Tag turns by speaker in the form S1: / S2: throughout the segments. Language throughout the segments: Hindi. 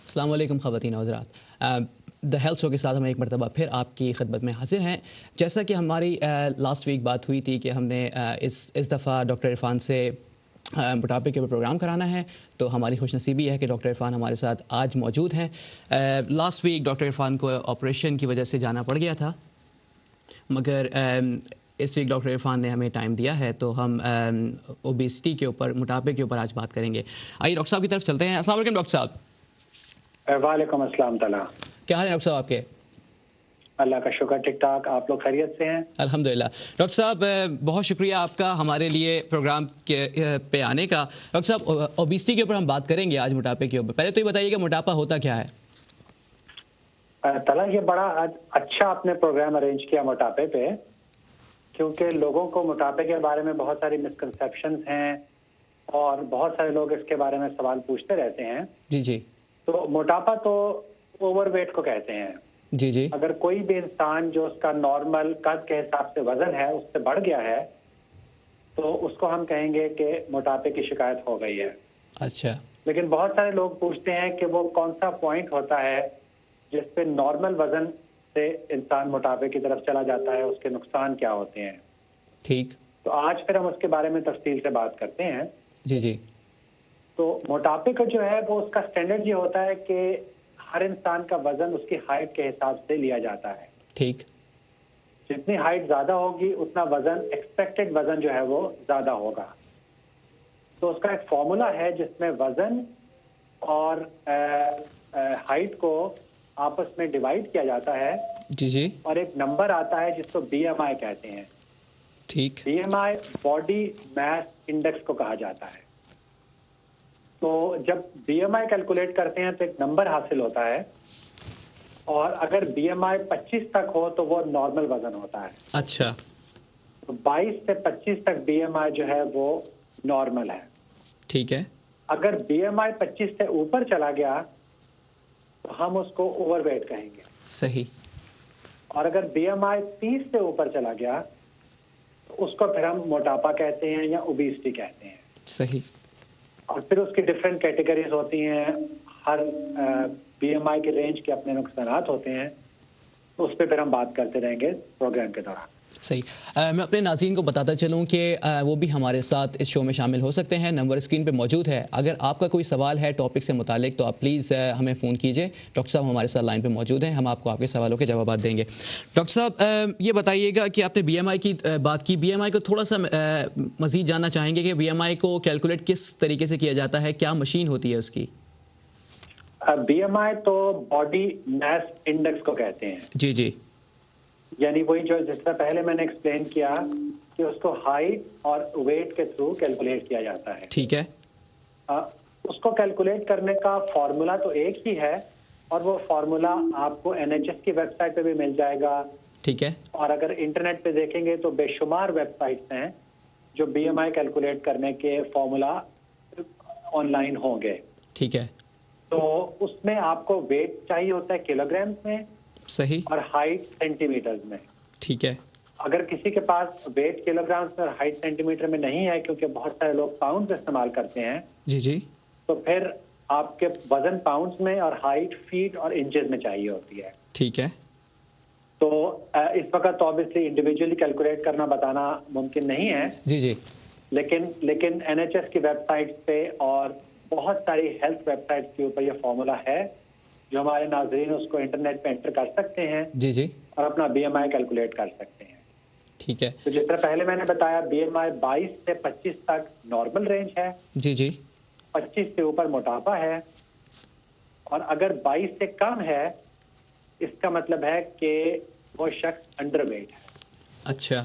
S1: अस्सलाम वालेकुम ख़वातीन व हज़रात। द हेल्थ शो के साथ हम एक मरतबा फिर आपकी खिदमत में हाजिर हैं। जैसा कि हमारी लास्ट वीक बात हुई थी कि हमने इस दफ़ा डॉक्टर इरफान से मोटापे के ऊपर प्रोग्राम कराना है, तो हमारी खुशनसीबी है कि डॉक्टर इरफान हमारे साथ आज मौजूद हैं। लास्ट वीक डॉक्टर इरफान को ऑपरेशन की वजह से जाना पड़ गया था, मगर इस वीक डॉक्टर इरफान ने हमें टाइम दिया है, तो हम ओबेसिटी के ऊपर, मोटापे के ऊपर आज बात करेंगे। आइए डॉक्टर साहब की तरफ चलते हैं। अस्सलाम वालेकुम डॉक्टर साहब।
S2: वालेकुम अस्सलाम तला।
S1: क्या हाल है डॉक्टर साहब आपके?
S2: अल्लाह का शुक्र, ठीक ठाक। आप लोग खैरियत से हैं?
S1: अल्हम्दुलिल्लाह। डॉक्टर साहब बहुत शुक्रिया आपका हमारे लिए प्रोग्राम के पे आने का। डॉक्टर साहब ओबेसिटी के ऊपर हम बात करेंगे आज, मोटापे के ऊपर। पहले तो ये बताइएगा मोटापा होता क्या है?
S2: तला, ये बड़ा अच्छा आपने प्रोग्राम अरेंज किया मोटापे पे, क्योंकि लोगों को मोटापे के बारे में बहुत सारी मिसकंसेप्शंस हैं और बहुत सारे लोग इसके बारे में सवाल पूछते रहते हैं।
S1: जी जी।
S2: तो मोटापा तो ओवरवेट को कहते हैं।
S1: जी जी।
S2: अगर कोई भी इंसान जो उसका नॉर्मल कद के हिसाब से वजन है उससे बढ़ गया है, तो उसको हम कहेंगे कि मोटापे की शिकायत हो गई है।
S1: अच्छा।
S2: लेकिन बहुत सारे लोग पूछते हैं कि वो कौन सा पॉइंट होता है जिसपे नॉर्मल वजन से इंसान मोटापे की तरफ चला जाता है, उसके नुकसान क्या होते हैं।
S1: ठीक।
S2: तो आज फिर हम उसके बारे में तफसील से बात करते हैं।
S1: जी जी।
S2: तो मोटापे का जो है वो उसका स्टैंडर्ड ये होता है कि हर इंसान का वजन उसकी हाइट के हिसाब से लिया जाता है।
S1: ठीक।
S2: जितनी हाइट ज्यादा होगी उतना वजन, एक्सपेक्टेड वजन जो है वो ज्यादा होगा। तो उसका एक फॉर्मूला है जिसमें वजन और हाइट को आपस में डिवाइड किया जाता है।
S1: जी जी।
S2: और एक नंबर आता है जिसको बीएमआई कहते हैं।
S1: ठीक।
S2: बीएमआई बॉडी मास इंडेक्स को कहा जाता है। तो जब बीएमआई कैलकुलेट करते हैं तो एक नंबर हासिल होता है, और अगर बीएमआई 25 तक हो तो वो नॉर्मल वजन होता है।
S1: अच्छा।
S2: तो 22 से 25 तक बीएमआई जो है वो नॉर्मल है।
S1: ठीक है।
S2: अगर बीएमआई 25 से ऊपर चला गया तो हम उसको ओवरवेट कहेंगे।
S1: सही।
S2: और अगर बीएमआई 30 से ऊपर चला गया तो उसको फिर हम मोटापा कहते हैं या ओबेसिटी कहते हैं।
S1: सही।
S2: और फिर उसकी डिफरेंट कैटेगरीज होती हैं। हर बीएमआई के रेंज के अपने नुकसानात होते हैं, तो उस पर फिर हम बात करते रहेंगे प्रोग्राम के दौरान।
S1: सही। मैं अपने नाज़रीन को बताता चलूँ कि वो भी हमारे साथ इस शो में शामिल हो सकते हैं। नंबर स्क्रीन पे मौजूद है। अगर आपका कोई सवाल है टॉपिक से मुतालिक तो आप प्लीज़ हमें फ़ोन कीजिए। डॉक्टर साहब हमारे साथ लाइन पे मौजूद हैं, हम आपको आपके सवालों के जवाब देंगे। डॉक्टर साहब ये बताइएगा कि आपने बीएमआई की बात की, बीएमआई को थोड़ा सा मज़ीद जानना चाहेंगे कि बीएमआई को कैलकुलेट किस तरीके से किया जाता है, क्या मशीन होती है उसकी?
S2: बीएमआई तो बॉडी मास इंडेक्स को कहते हैं।
S1: जी जी।
S2: यानी वही जो जिस तरह पहले मैंने एक्सप्लेन किया कि उसको हाइट और वेट के थ्रू कैलकुलेट किया जाता है।
S1: ठीक है।
S2: उसको कैलकुलेट करने का फॉर्मूला तो एक ही है, और वो फॉर्मूला आपको एनएचएस की वेबसाइट पे भी मिल जाएगा।
S1: ठीक है।
S2: और अगर इंटरनेट पे देखेंगे तो बेशुमार वेबसाइट्स हैं जो बीएमआई कैलकुलेट करने के फॉर्मूला ऑनलाइन होंगे।
S1: ठीक है।
S2: तो उसमें आपको वेट चाहिए होता है किलोग्राम में।
S1: सही।
S2: और हाइट सेंटीमीटर्स में।
S1: ठीक है।
S2: अगर किसी के पास वेट किलोग्राम में और हाइट सेंटीमीटर में नहीं है, क्योंकि बहुत सारे लोग पाउंड इस्तेमाल करते हैं,
S1: जी जी,
S2: तो फिर आपके वजन पाउंड्स में और हाइट फीट और इंचेस में चाहिए होती है।
S1: ठीक है।
S2: तो इस वक्त तो ऑब्वियसली इंडिविजुअली कैलकुलेट करना बताना मुमकिन नहीं है।
S1: जी जी।
S2: लेकिन एनएचएस की वेबसाइट पे और बहुत सारी हेल्थ वेबसाइट के ऊपर यह फॉर्मूला है, जो हमारे नाजरीन उसको इंटरनेट पे एंटर कर सकते हैं।
S1: जी जी।
S2: और अपना बीएमआई कैलकुलेट कर सकते हैं।
S1: ठीक है।
S2: तो जिस तरह पहले मैंने बताया, बीएमआई 22 से 25 तक नॉर्मल रेंज है।
S1: जी जी।
S2: 25 से ऊपर मोटापा है, और अगर 22 से कम है इसका मतलब है कि वो शख्स अंडरवेट है।
S1: अच्छा।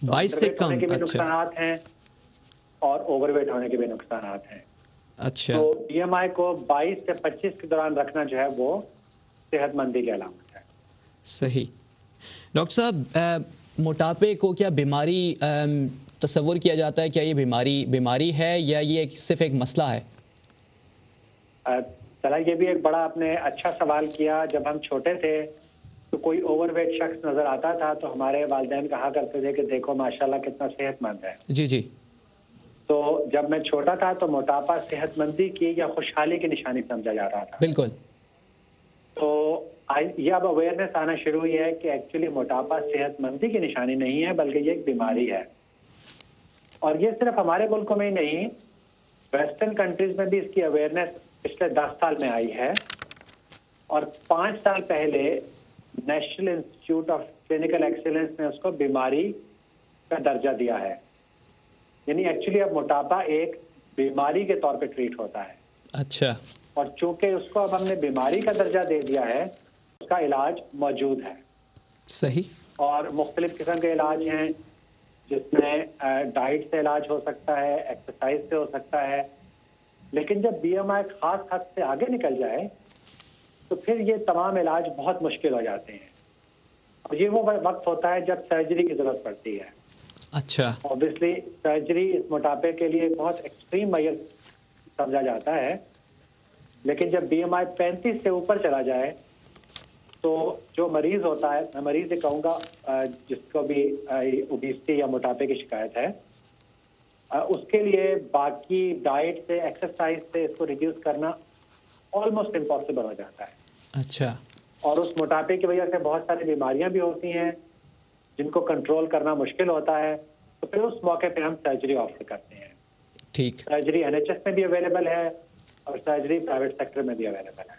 S2: तो
S1: 22 से कम।
S2: होने के भी
S1: अच्छा।
S2: नुकसानात हैं और ओवरवेट होने के भी नुकसानात हैं।
S1: अच्छा।
S2: तो बीएमआई को 22 से 25 के दौरान रखना जो है वो सेहतमंदी की अलामत है।
S1: सही। डॉक्टर साहब मोटापे को क्या बीमारी तस्वुर किया जाता है? क्या ये बीमारी है या ये सिर्फ एक मसला है?
S2: चला, ये भी एक बड़ा आपने अच्छा सवाल किया। जब हम छोटे थे तो कोई ओवरवेट शख्स नजर आता था तो हमारे वालिदैन कहा करते थे कि देखो माशाल्लाह कितना सेहतमंद है।
S1: जी जी।
S2: तो जब मैं छोटा था तो मोटापा सेहतमंदी की या खुशहाली की निशानी समझा जा रहा था।
S1: बिल्कुल।
S2: तो ये अब अवेयरनेस आना शुरू हुई है कि एक्चुअली मोटापा सेहतमंदी की निशानी नहीं है, बल्कि ये एक बीमारी है। और ये सिर्फ हमारे मुल्क में ही नहीं, वेस्टर्न कंट्रीज में भी इसकी अवेयरनेस पिछले 10 साल में आई है। और 5 साल पहले national institute of clinical excellence ने उसको बीमारी का दर्जा दिया है। यानी एक्चुअली अब मोटापा एक बीमारी के तौर पे ट्रीट होता है।
S1: अच्छा।
S2: और चूंकि उसको अब हमने बीमारी का दर्जा दे दिया है, उसका इलाज मौजूद है।
S1: सही। और
S2: मुख्तलिफ किस्म के इलाज हैं, जिसमें डाइट से इलाज हो सकता है, एक्सरसाइज से हो सकता है। लेकिन जब बीएमआई खास हद से आगे निकल जाए तो फिर ये तमाम इलाज बहुत मुश्किल हो जाते हैं। और ये वो वक्त होता है जब सर्जरी की जरूरत पड़ती है।
S1: अच्छा।
S2: ऑब्वियसली सर्जरी इस मोटापे के लिए बहुत एक्सट्रीम मेजर समझा जाता है। लेकिन जब बीएमआई 35 से ऊपर चला जाए तो जो मरीज होता है, मैं मरीज ही कहूँगा जिसको भी ओबेसिटी या मोटापे की शिकायत है, उसके लिए बाकी डाइट से, एक्सरसाइज से इसको रिड्यूस करना ऑलमोस्ट इम्पॉसिबल हो जाता है।
S1: अच्छा।
S2: और उस मोटापे की वजह से बहुत सारी बीमारियां भी होती हैं जिनको कंट्रोल करना मुश्किल होता है। तो फिर उस मौके पे हम सर्जरी ऑफर करते हैं।
S1: ठीक।
S2: सर्जरी एनएचएस में भी अवेलेबल है और सर्जरी प्राइवेट सेक्टर में भी अवेलेबल है।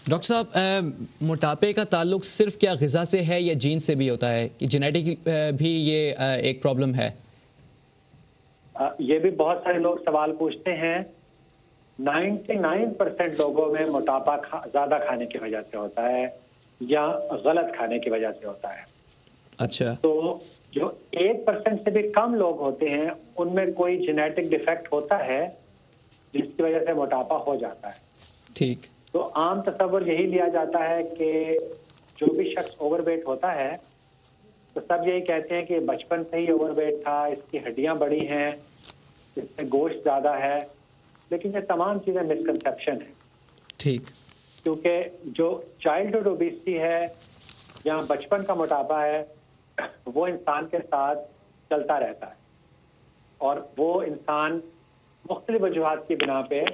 S1: डॉक्टर साहब, मोटापे का ताल्लुक सिर्फ क्या ग़िज़ा से है या जीन से भी होता है कि जेनेटिक भी ये एक प्रॉब्लम है?
S2: ये भी बहुत सारे लोग सवाल पूछते हैं। 99% लोगों में मोटापा ज़्यादा खाने की वजह से होता है या गलत खाने की वजह से होता है।
S1: अच्छा।
S2: तो जो 1% से भी कम लोग होते हैं उनमें कोई जेनेटिक डिफेक्ट होता है जिसकी वजह से मोटापा हो जाता है।
S1: ठीक।
S2: तो आम तस्वर यही लिया जाता है कि जो भी शख्स ओवरवेट होता है तो सब यही कहते हैं कि बचपन से ही ओवरवेट था, इसकी हड्डियां बड़ी हैं, इसमें गोश्त ज़्यादा है। लेकिन ये तमाम चीज़ें मिसकंसेप्शन है।
S1: ठीक।
S2: क्योंकि जो चाइल्डहुड ओबेसिटी है या बचपन का मोटापा है वो इंसान के साथ चलता रहता है और वो इंसान मुख्तलिफ वजूहात की बिना पे,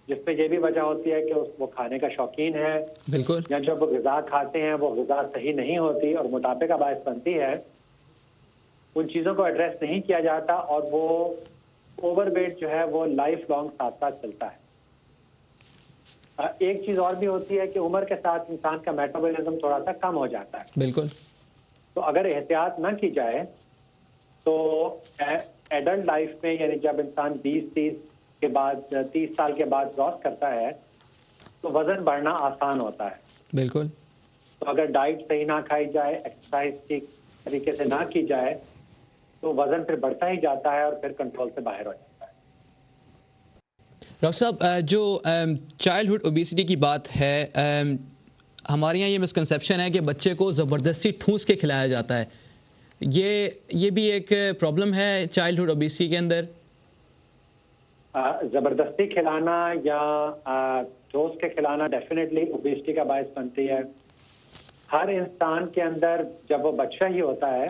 S2: जिसमें ये भी वजह होती है कि वो खाने का शौकीन है,
S1: बिल्कुल,
S2: या जब वो ग़िज़ा खाते हैं वो ग़िज़ा सही नहीं होती और मोटापे का बायस बनती है, उन चीज़ों को एड्रेस नहीं किया जाता और वो ओवरवेट जो है वो लाइफ लॉन्ग साथ साथ चलता है। एक चीज़ और भी होती है कि उम्र के साथ इंसान का मेटाबॉलिज्म थोड़ा सा कम हो जाता है।
S1: बिल्कुल।
S2: तो अगर एहतियात ना की जाए तो एडल्ट लाइफ में, यानी जब इंसान 30 साल के बाद क्रॉस करता है तो वजन बढ़ना आसान होता है।
S1: बिल्कुल।
S2: तो अगर डाइट सही ना खाई जाए, एक्सरसाइज ठीक तरीके से ना की जाए तो वजन फिर बढ़ता ही जाता है और फिर कंट्रोल से बाहर हो जाता है।
S1: डॉक्टर साहब, जो चाइल्डहुड ओबेसिटी की बात है, हमारे यहाँ ये मिसकंसेप्शन है कि बच्चे को ज़बरदस्ती ठूस के खिलाया जाता है। ये भी एक प्रॉब्लम है चाइल्डहुड ओबेसिटी के अंदर।
S2: ज़बरदस्ती खिलाना या ठोस के खिलाना डेफिनेटली ओबेसिटी का बायस बनती है। हर इंसान के अंदर जब वो बच्चा ही होता है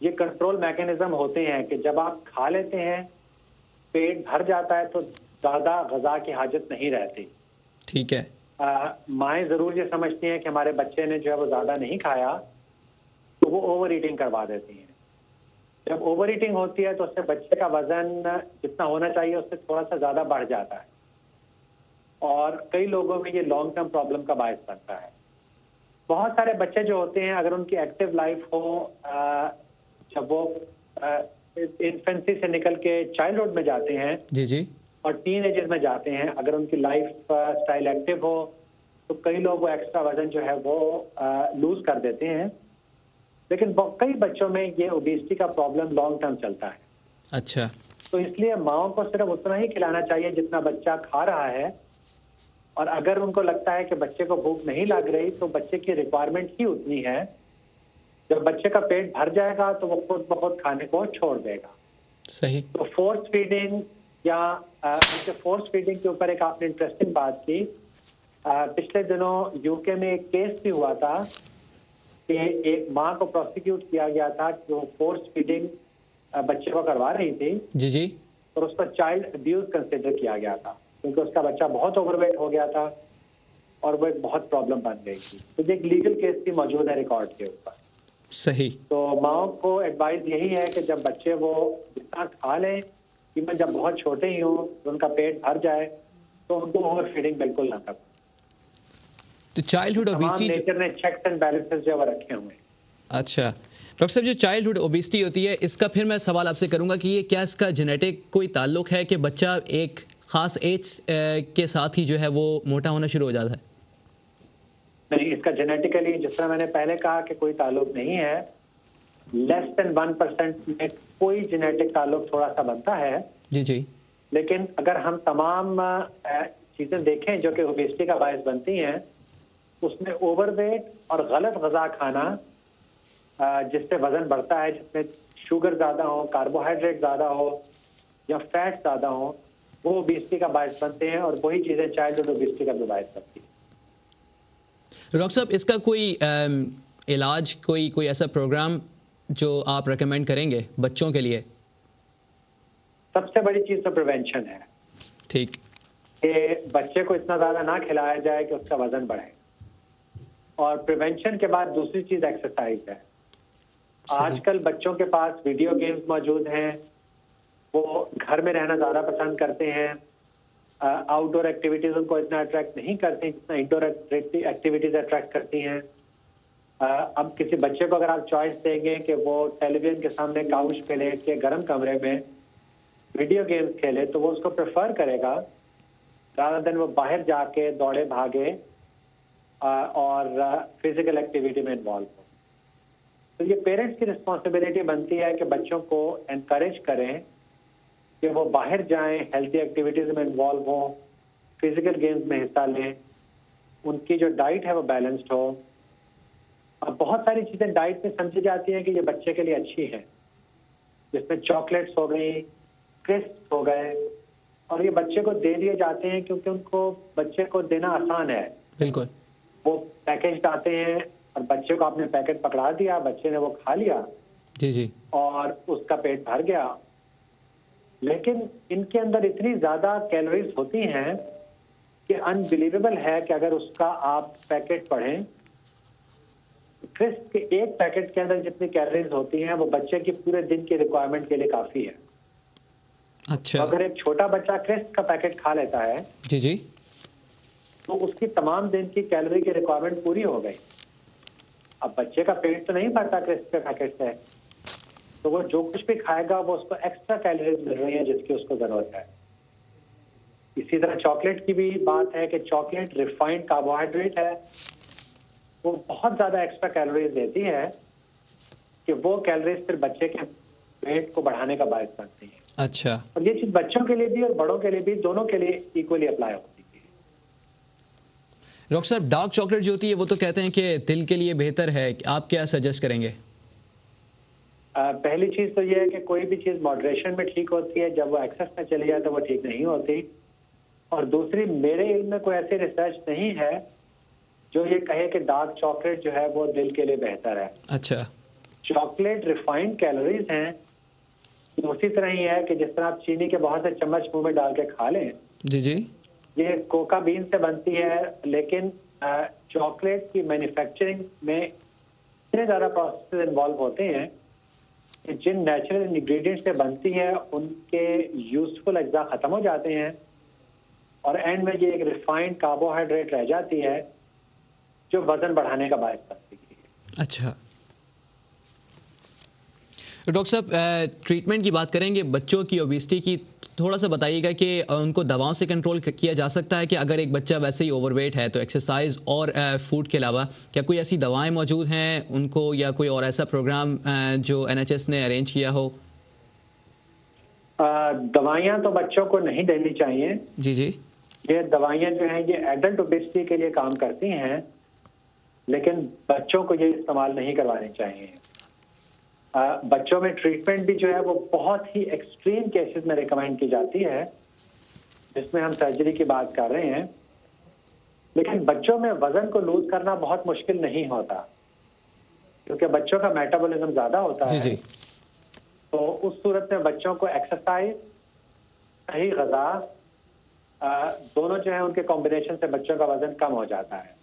S2: ये कंट्रोल मैकेनिज्म होते हैं कि जब आप खा लेते हैं, पेट भर जाता है तो ज़्यादा ग़िज़ा की हाजत नहीं रहती।
S1: ठीक है।
S2: माएँ ज़रूर ये समझती हैं कि हमारे बच्चे ने जो है वो ज़्यादा नहीं खाया तो वो ओवर ईटिंग करवा देती हैं। जब ओवर ईटिंग होती है तो उससे बच्चे का वजन जितना होना चाहिए उससे थोड़ा सा ज़्यादा बढ़ जाता है और कई लोगों में ये लॉन्ग टर्म प्रॉब्लम का बायस बनता है। बहुत सारे बच्चे जो होते हैं अगर उनकी एक्टिव लाइफ हो, जब वो इन्फेंसी से निकल के चाइल्डहुड में जाते हैं
S1: जी जी
S2: और टीन एजेस में जाते हैं, अगर उनकी लाइफ स्टाइल एक्टिव हो तो कई लोग वो एक्स्ट्रा वजन जो है वो लूज कर देते हैं। लेकिन कई बच्चों में ये ओबेसिटी का प्रॉब्लम लॉन्ग टर्म चलता है।
S1: अच्छा।
S2: तो इसलिए माओं को सिर्फ उतना ही खिलाना चाहिए जितना बच्चा खा रहा है और अगर उनको लगता है कि बच्चे को भूख नहीं लग रही तो बच्चे की रिक्वायरमेंट ही उतनी है। जब बच्चे का पेट भर जाएगा तो वो खुद ब खुद खाने को छोड़ देगा।
S1: सही।
S2: तो फोर्स फीडिंग या फोर्स फीडिंग के ऊपर एक आपने इंटरेस्टिंग बात की। पिछले दिनों यूके में एक केस भी हुआ था कि एक माँ को प्रोसिक्यूट किया गया था कि वो फोर्स फीडिंग बच्चे को करवा रही थी
S1: जी जी।
S2: और उस पर चाइल्ड अब्यूज कंसिडर किया गया था, क्योंकि उसका बच्चा बहुत ओवरवेट हो गया था और वो एक बहुत प्रॉब्लम बन गई थी। तो एक लीगल केस भी मौजूद है रिकॉर्ड के ऊपर।
S1: सही।
S2: तो माओ को एडवाइस यही है कि जब बच्चे वो जितना खा लें, इवन जब बहुत छोटे ही हों, तो उनका पेट भर जाए, तो उनको ओवर फीडिंग बिल्कुल ना करें।
S1: तो चाइल्डहुड
S2: तमाम
S1: ओबेसिटी
S2: नेचर ने चेक्स एंड बैलेंसेस जो है रखे हुए हैं।
S1: अच्छा डॉक्टर साहब, जो चाइल्डहुड ओबेसिटी होती है, इसका फिर मैं सवाल आपसे करूंगा कि ये क्या इसका जेनेटिक कोई ताल्लुक है कि बच्चा एक खास एज के साथ ही जो है वो मोटा होना शुरू हो जाता है?
S2: नहीं, इसका जेनेटिकली, जिस तरह मैंने पहले कहा कि कोई ताल्लुक नहीं है, लेस देन 1% में कोई जेनेटिक ताल्लुक थोड़ा सा बनता है।
S1: जी जी।
S2: लेकिन अगर हम तमाम चीजें देखें जो कि ओबेसिटी का बायस बनती हैं, उसमें ओवरवेट और गलत गजा खाना जिससे वजन बढ़ता है, जिसमें शुगर ज्यादा हो, कार्बोहाइड्रेट ज्यादा हो या फैट ज्यादा हो, वो ओबेसिटी का बायस बनते हैं और वही चीजें चाइल्डहुड ओबेसिटी का भी बायस बनती है।
S1: डॉक्टर साहब, इसका कोई इलाज, कोई ऐसा प्रोग्राम जो आप रेकमेंड करेंगे बच्चों के लिए?
S2: सबसे बड़ी चीज तो प्रिवेंशन है।
S1: ठीक।
S2: कि बच्चे को इतना ज्यादा ना खिलाया जाए कि उसका वजन बढ़े, और प्रिवेंशन के बाद दूसरी चीज एक्सरसाइज है। आजकल बच्चों के पास वीडियो गेम्स मौजूद हैं, वो घर में रहना ज्यादा पसंद करते हैं, आउटडोर एक्टिविटीज उनको इतना अट्रैक्ट नहीं करती जितना इंडोर एक्टिविटीज अट्रैक्ट करती हैं। अब किसी बच्चे को अगर आप चॉइस देंगे कि वो टेलीविजन के सामने काउच पे लेट के गर्म कमरे में वीडियो गेम्स खेले, तो वो उसको प्रेफर करेगा रादर देन वो बाहर जाके दौड़े भागे और फिजिकल एक्टिविटी में इन्वॉल्व हो। तो ये पेरेंट्स की रिस्पॉन्सिबिलिटी बनती है कि बच्चों को एनकरेज करें कि वो बाहर जाएं, हेल्थी एक्टिविटीज में इन्वॉल्व हो, फिजिकल गेम्स में हिस्सा लें, उनकी जो डाइट है वो बैलेंस्ड हो। अब बहुत सारी चीजें डाइट में समझी जाती हैं कि ये बच्चे के लिए अच्छी है, जिसमें चॉकलेट्स हो गई, क्रिस्प हो गए, और ये बच्चे को दे दिए जाते हैं क्योंकि उनको बच्चे को देना आसान है।
S1: बिल्कुल।
S2: वो पैकेज आते हैं और बच्चे को आपने पैकेट पकड़ा दिया, बच्चे ने वो खा लिया
S1: जी जी।
S2: और उसका पेट भर गया। लेकिन इनके अंदर इतनी ज्यादा कैलोरीज होती हैं कि अनबिलीवेबल है कि अगर उसका आप पैकेट पढ़ें, क्रिस्प के एक पैकेट के अंदर जितनी कैलोरीज होती हैं वो बच्चे की पूरे दिन की रिक्वायरमेंट के लिए काफी है।
S1: अच्छा।
S2: तो अगर एक छोटा बच्चा क्रिस्प का पैकेट खा लेता है
S1: जी जी,
S2: तो उसकी तमाम दिन की कैलोरी की रिक्वायरमेंट पूरी हो गई। अब बच्चे का पेट तो नहीं भरता क्रिस्प के पैकेट से, तो वो जो कुछ भी खाएगा वो उसको एक्स्ट्रा कैलोरीज मिल रही है जिसकी उसको जरूरत है। इसी तरह चॉकलेट की भी बात है कि चॉकलेट रिफाइंड कार्बोहाइड्रेट है, वो बहुत ज्यादा एक्स्ट्रा कैलोरीज देती है कि वो कैलोरीज फिर बच्चे के पेट को बढ़ाने का बायस बनती है।
S1: अच्छा।
S2: और ये चीज बच्चों के लिए भी और बड़ों के लिए भी, दोनों के लिए इक्वली अप्लाई होती है।
S1: डॉक्टर साहब, डार्क चॉकलेट जो होती है वो तो कहते हैं कि दिल के लिए बेहतर है, आप क्या सजेस्ट करेंगे?
S2: पहली चीज तो ये है कि कोई भी चीज मॉडरेशन में ठीक होती है, जब वो एक्सेस में चली जाए तो वो ठीक नहीं होती। और दूसरी, मेरे इल्म में कोई ऐसी रिसर्च नहीं है जो ये कहे कि डार्क चॉकलेट जो है वो दिल के लिए बेहतर है।
S1: अच्छा।
S2: चॉकलेट रिफाइंड कैलोरीज हैं, उसी तरह ही है कि जिस तरह आप चीनी के बहुत से चम्मच मुंह में डाल के खा लें।
S1: जी जी।
S2: ये कोका बीन से बनती है, लेकिन चॉकलेट की मैन्युफैक्चरिंग में इतने ज्यादा प्रोसेस इन्वॉल्व होते हैं कि जिन नेचुरल इंग्रेडिएंट्स से बनती है उनके यूजफुल अज्जा खत्म हो जाते हैं और एंड में ये एक रिफाइंड कार्बोहाइड्रेट रह जाती है जो वजन बढ़ाने का बायस बनती है।
S1: अच्छा। तो डॉक्टर साहब, ट्रीटमेंट की बात करेंगे बच्चों की ओबेसिटी की, थोड़ा सा बताइएगा कि उनको दवाओं से कंट्रोल किया जा सकता है कि अगर एक बच्चा वैसे ही ओवरवेट है तो एक्सरसाइज और फूड के अलावा क्या कोई ऐसी दवाएं मौजूद हैं उनको, या कोई और ऐसा प्रोग्राम जो NHS ने अरेंज किया हो?
S2: दवाइयाँ तो बच्चों को नहीं देनी चाहिए।
S1: जी जी।
S2: ये दवाइयाँ जो हैं ये एडल्ट ओबेसिटी के लिए काम करती हैं, लेकिन बच्चों को ये इस्तेमाल नहीं करवानी चाहिए। बच्चों में ट्रीटमेंट भी जो है वो बहुत ही एक्सट्रीम केसेस में रिकमेंड की जाती है, जिसमें हम सर्जरी की बात कर रहे हैं। लेकिन बच्चों में वजन को लूज करना बहुत मुश्किल नहीं होता, क्योंकि बच्चों का मेटाबॉलिज्म ज्यादा होता है।
S1: जी।
S2: तो उस सूरत में बच्चों को एक्सरसाइज, सही ग़िज़ा, दोनों जो है उनके कॉम्बिनेशन से बच्चों का वजन कम हो जाता है।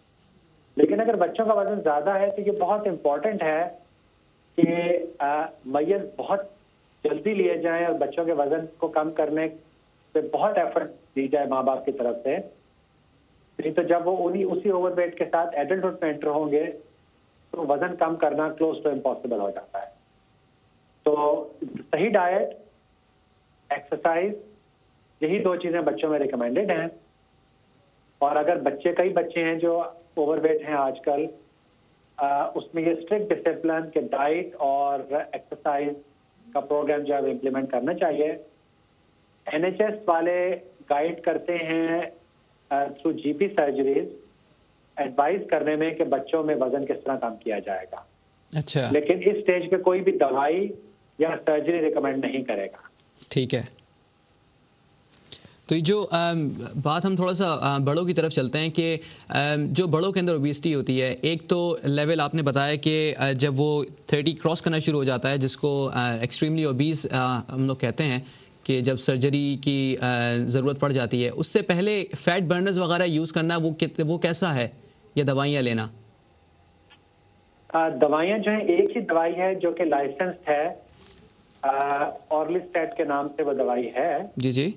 S2: लेकिन अगर बच्चों का वजन ज़्यादा है तो ये बहुत इम्पोर्टेंट है कि मय्यज़ बहुत जल्दी लिए जाएं और बच्चों के वजन को कम करने पे बहुत एफर्ट दी जाए माँ बाप की तरफ से। नहीं तो जब वो उसी ओवरवेट के साथ एडल्टहुड में एंटर होंगे तो वजन कम करना क्लोज टू इम्पॉसिबल हो जाता है। तो सही डाइट, एक्सरसाइज, यही दो चीजें बच्चों में रिकमेंडेड हैं। और अगर कई बच्चे हैं जो ओवरवेट हैं आजकल, उसमें ये स्ट्रिक्ट डिसिप्लिन के डाइट और एक्सरसाइज का प्रोग्राम जो है इम्प्लीमेंट करना चाहिए। एनएचएस वाले गाइड करते हैं थ्रू जीपी सर्जरीज एडवाइस करने में कि बच्चों में वजन किस तरह कम किया जाएगा।
S1: अच्छा,
S2: लेकिन इस स्टेज पे कोई भी दवाई या सर्जरी रिकमेंड नहीं करेगा।
S1: ठीक है। तो ये जो बात हम थोड़ा सा बड़ों की तरफ चलते हैं कि जो बड़ों के अंदर ओबेसिटी होती है, एक तो लेवल आपने बताया कि जब वो 30 क्रॉस करना शुरू हो जाता है, जिसको एक्सट्रीमली ओबीस हम लोग कहते हैं, कि जब सर्जरी की ज़रूरत पड़ जाती है, उससे पहले फैट बर्नर्स वगैरह यूज़ करना वो कैसा है, या दवाइयाँ लेना?
S2: दवाइयाँ जो हैं, एक ही दवाई है जो कि लाइसेंस्ड है, ऑर्लिस्टेट के नाम से वो दवाई है।
S1: जी जी।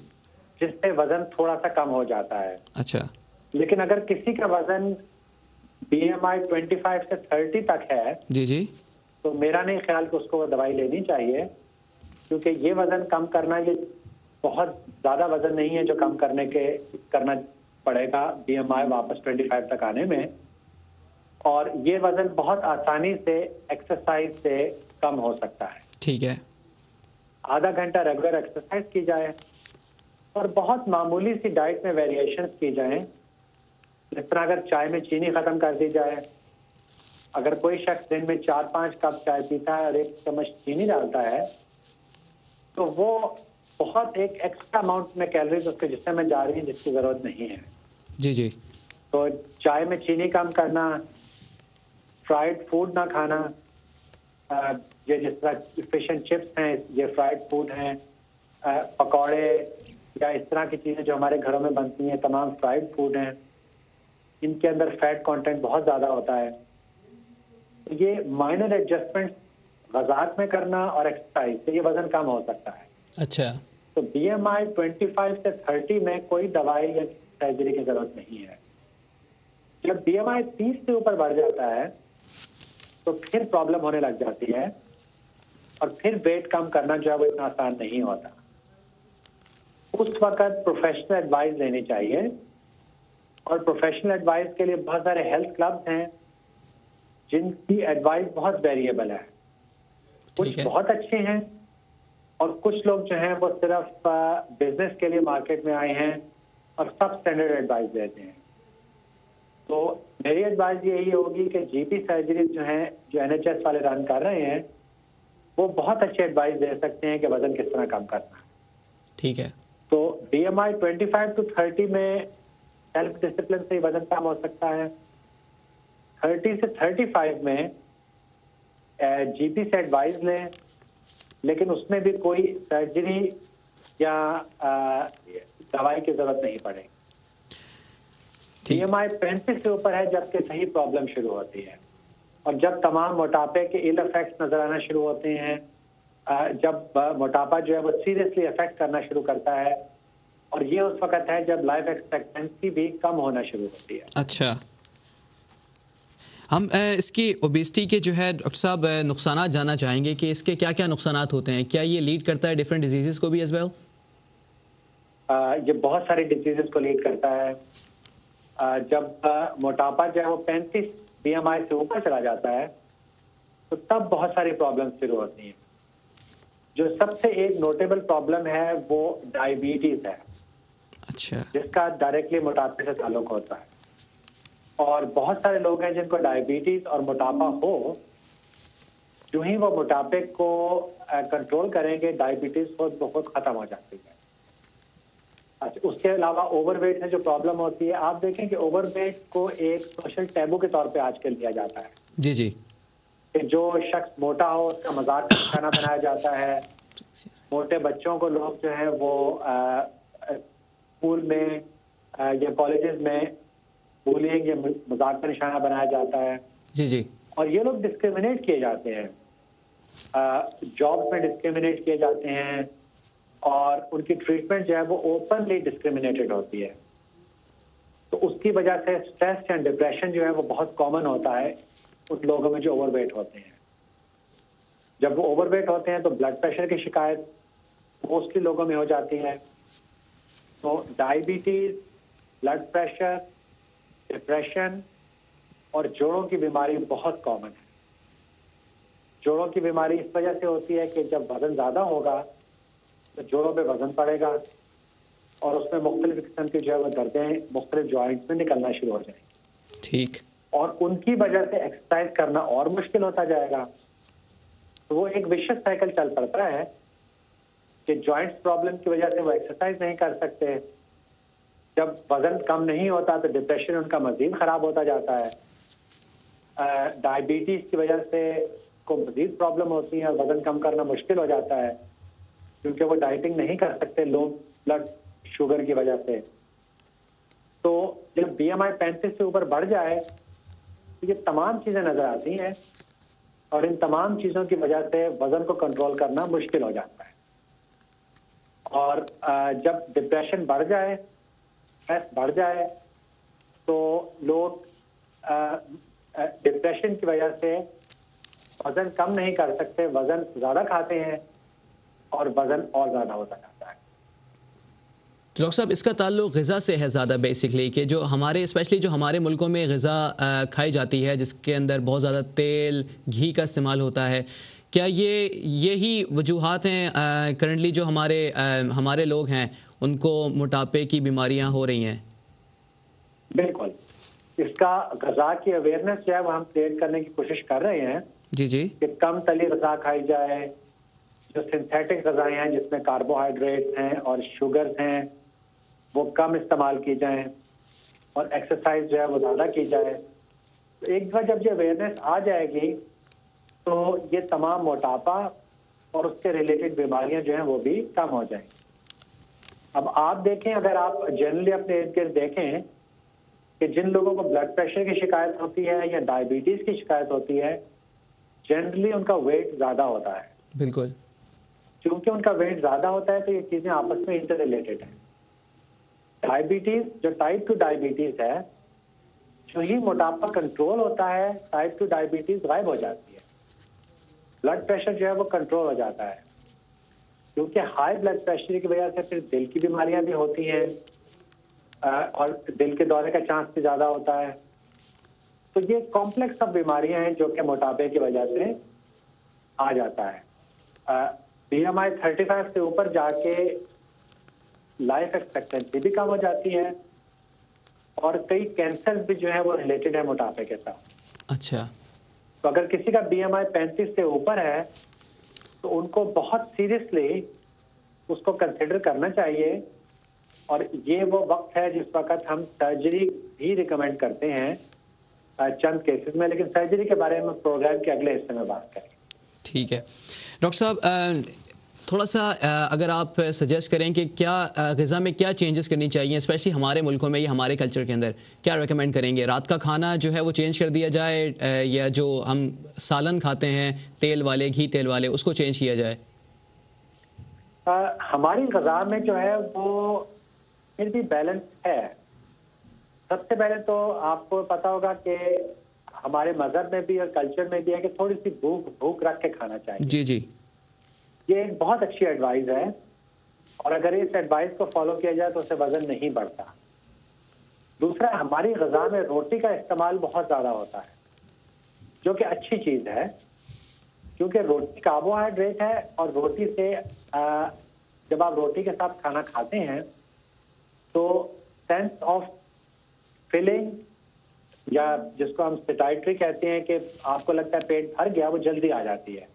S2: जिससे वजन थोड़ा सा कम हो जाता है।
S1: अच्छा।
S2: लेकिन अगर किसी का वजन BMI 25 से 30 तक है,
S1: जी जी,
S2: तो मेरा नहीं ख्याल कि उसको वो दवाई लेनी चाहिए, क्योंकि ये वजन कम करना, ये बहुत ज्यादा वजन नहीं है जो कम करना पड़ेगा BMI वापस 25 तक आने में। और ये वजन बहुत आसानी से एक्सरसाइज से कम हो सकता है।
S1: ठीक है।
S2: आधा घंटा रेगुलर एक्सरसाइज की जाए और बहुत मामूली सी डाइट में वेरिएशंस की जाएं। जिस तरह अगर चाय में चीनी खत्म कर दी जाए, अगर कोई शख्स दिन में 4-5 कप चाय पीता है और 1 चम्मच चीनी डालता है, तो वो बहुत एक एक्स्ट्रा अमाउंट में कैलोरीज उसके जिस्म में जा रही है जिसकी जरूरत नहीं है।
S1: जी जी।
S2: तो चाय में चीनी कम करना, फ्राइड फूड ना खाना, ये जिस तरह फिश एंड चिप्स हैं, ये फ्राइड फूड हैं, पकौड़े या इस तरह की चीजें जो हमारे घरों में बनती हैं, तमाम फ्राइड फूड हैं, इनके अंदर फैट कंटेंट बहुत ज्यादा होता है। तो ये माइनर एडजस्टमेंट ग़िज़ात में करना और एक्सरसाइज से ये वजन कम हो सकता है।
S1: अच्छा।
S2: तो BMI 25 से 30 में कोई दवाई या सर्जरी की जरूरत नहीं है। जब BMI 30 से ऊपर बढ़ जाता है तो फिर प्रॉब्लम होने लग जाती है और फिर वेट कम करना जो है वो इतना आसान नहीं होता। उस वक्त प्रोफेशनल एडवाइस लेनी चाहिए, और प्रोफेशनल एडवाइस के लिए बहुत सारे हेल्थ क्लब्स हैं जिनकी एडवाइस बहुत वेरिएबल है। कुछ बहुत अच्छे हैं और कुछ लोग जो हैं वो सिर्फ बिजनेस के लिए मार्केट में आए हैं और सब स्टैंडर्ड एडवाइस देते हैं। तो मेरी एडवाइस यही होगी कि जीपी सर्जरी जो हैं, जो NHS वाले रन कर रहे हैं, वो बहुत अच्छी एडवाइस दे सकते हैं कि वजन किस तरह कम करना है।
S1: ठीक है।
S2: तो BMI 25 to 30 में सेल्फ डिसिप्लिन से वजन कम हो सकता है। 30 से 35 में जीपी से एडवाइस लें, लेकिन उसमें भी कोई सर्जरी या दवाई की जरूरत नहीं पड़ेगी। BMI 35 से ऊपर है जबकि सही प्रॉब्लम शुरू होती है, और जब तमाम मोटापे के इल इफेक्ट्स नजर आना शुरू होते हैं, जब मोटापा जो है वो सीरियसली अफेक्ट करना शुरू करता है, और ये उस वक्त है जब लाइफ एक्सपेक्टेंसी भी कम होना शुरू होती है।
S1: अच्छा, हम इसकी ओबेसिटी के जो है डॉक्टर साहब नुकसानात जानना चाहेंगे कि इसके क्या क्या नुकसानात होते हैं। क्या ये लीड करता है डिफरेंट डिजीज़ को भी एज वेल?
S2: ये बहुत सारी डिजीजेस को लीड करता है। जब मोटापा जो है वो 35 BMI से ऊपर चला जाता है तो तब बहुत सारी प्रॉब्लम शुरू होती हैं। जो सबसे एक नोटेबल प्रॉब्लम है वो डायबिटीज है।
S1: अच्छा।
S2: जिसका डायरेक्टली मोटापे से ताल्लुक होता है, और बहुत सारे लोग हैं जिनको डायबिटीज और मोटापा हो, जो ही वो मोटापे को कंट्रोल करेंगे, डायबिटीज बहुत खत्म हो जाती है। अच्छा, उसके अलावा ओवरवेट से जो प्रॉब्लम होती है, आप देखें कि ओवरवेट को एक सोशल टैबू के तौर पे आजकल लिया जाता है।
S1: जी जी।
S2: कि जो शख्स मोटा हो उसका मजाक का निशाना बनाया जाता है, मोटे बच्चों को लोग जो है वो स्कूल में या कॉलेजेस में बुलिंग या मजाक का निशाना बनाया जाता है।
S1: जी जी।
S2: और ये लोग डिस्क्रिमिनेट किए जाते हैं, जॉब्स में डिस्क्रिमिनेट किए जाते हैं, और उनकी ट्रीटमेंट जो है वो ओपनली डिस्क्रिमिनेटेड होती है। तो उसकी वजह से स्ट्रेस एंड डिप्रेशन जो है वो बहुत कॉमन होता है उन लोगों में जो ओवरवेट होते हैं। जब वो ओवरवेट होते हैं तो ब्लड प्रेशर की शिकायत मोस्टली लोगों में हो जाती है। तो डायबिटीज, ब्लड प्रेशर, डिप्रेशन और जोड़ों की बीमारी बहुत कॉमन है। जोड़ों की बीमारी इस वजह से होती है कि जब वजन ज़्यादा होगा तो जोड़ों पे वजन पड़ेगा और उसमें मुख्तलिफ किस्म की जो है वो दर्दें मुख्तलिफ जॉइंट्स में निकलना शुरू हो जाएंगी।
S1: ठीक।
S2: और उनकी वजह से एक्सरसाइज करना और मुश्किल होता जाएगा। तो वो एक विशियस साइकिल चल पड़ता है कि जॉइंट्स प्रॉब्लम की वजह से वो एक्सरसाइज नहीं कर सकते। जब वजन कम नहीं होता तो डिप्रेशन उनका मजीद खराब होता जाता है। डायबिटीज की वजह से को मजीद प्रॉब्लम होती है और वजन कम करना मुश्किल हो जाता है क्योंकि वो डाइटिंग नहीं कर सकते लो ब्लड शुगर की वजह से। तो जब BMI 35 से ऊपर बढ़ जाए तो ये तमाम चीजें नजर आती हैं और इन तमाम चीजों की वजह से वजन को कंट्रोल करना मुश्किल हो जाता है। और जब डिप्रेशन बढ़ जाए, स्ट्रेस बढ़ जाए, तो लोग डिप्रेशन की वजह से वजन कम नहीं कर सकते, वजन ज्यादा खाते हैं और वजन और ज्यादा होता जाता है।
S1: तो डॉक्टर साहब, इसका ताल्लुक ग़िज़ा से है ज़्यादा बेसिकली, कि जो हमारे स्पेशली जो हमारे मुल्कों में ग़िज़ा खाई जाती है जिसके अंदर बहुत ज़्यादा तेल, घी का इस्तेमाल होता है, क्या यही वजूहात हैं करंटली जो हमारे लोग हैं उनको मोटापे की बीमारियां हो रही हैं?
S2: बिल्कुल, इसका ग़िज़ा की अवेयरनेस जो है वो हम क्रिएट करने की कोशिश कर रहे हैं।
S1: जी जी।
S2: कि कम तली ग़िज़ा खाई जाए, जो सिंथेटिक ग़िज़ाएं हैं जिसमें कार्बोहाइड्रेट्स हैं और शुगर्स हैं वो कम इस्तेमाल की जाएं और एक्सरसाइज जो है वो ज़्यादा की जाए। तो एक बार जब ये अवेयरनेस आ जाएगी तो ये तमाम मोटापा और उसके रिलेटेड बीमारियां जो हैं वो भी कम हो जाएंगी। अब आप देखें, अगर आप जनरली अपने इर्द गिर्द देखें कि जिन लोगों को ब्लड प्रेशर की शिकायत होती है या डायबिटीज की शिकायत होती है, जनरली उनका वेट ज्यादा होता है।
S1: बिल्कुल।
S2: क्योंकि उनका वेट ज्यादा होता है तो ये चीजें आपस में इंटर रिलेटेड है। डायबिटीज, जो टाइप 2 डायबिटीज है, जो ही मोटापा कंट्रोल होता है टाइप 2 डायबिटीज गायब हो जाती है। ब्लड प्रेशर जो है वो कंट्रोल हो जाता है, क्योंकि हाई ब्लड प्रेशर की वजह से फिर दिल की बीमारियां भी होती हैं और दिल के दौरे का चांस भी ज्यादा होता है। तो ये कॉम्प्लेक्स सब बीमारियां हैं जो कि मोटापे की वजह से आ जाता है। BMI 35 से ऊपर जाके लाइफ एक्सपेक्टेंसी भी कम हो जाती है और कई कैंसर भी जो है वो रिलेटेड है मोटापे के साथ।
S1: अच्छा।
S2: तो अगर किसी का BMI 35 से ऊपर है तो उनको बहुत सीरियसली उसको कंसिडर करना चाहिए। और ये वो वक्त है जिस वक्त हम सर्जरी भी रिकमेंड करते हैं चंद केसेस में, लेकिन सर्जरी के बारे में प्रोग्राम के अगले हिस्से में बात करें।
S1: ठीक है डॉक्टर साहब, थोड़ा सा अगर आप सजेस्ट करें कि क्या ग़िज़ा में क्या चेंजेस करनी चाहिए, स्पेशली हमारे मुल्कों में या हमारे कल्चर के अंदर, क्या रेकमेंड करेंगे? रात का खाना जो है वो चेंज कर दिया जाए या जो हम सालन खाते हैं तेल वाले, घी तेल वाले, उसको चेंज किया जाए?
S2: हमारी ग़िज़ा में जो है वो फिर भी बैलेंस है। सबसे पहले तो आपको पता होगा कि हमारे मजहब में भी और कल्चर में भी है कि थोड़ी सी भूख रख के खाना चाहिए।
S1: जी जी।
S2: ये एक बहुत अच्छी एडवाइस है और अगर इस एडवाइस को फॉलो किया जाए तो उससे वजन नहीं बढ़ता। दूसरा, हमारी ग़िज़ा में रोटी का इस्तेमाल बहुत ज्यादा होता है, जो कि अच्छी चीज है, क्योंकि रोटी कार्बोहाइड्रेट है और रोटी से जब आप रोटी के साथ खाना खाते हैं तो सेंस ऑफ फिलिंग, या जिसको हम सैटिस्फैक्टरी कहते हैं कि आपको लगता है पेट भर गया, वो जल्दी आ जाती है।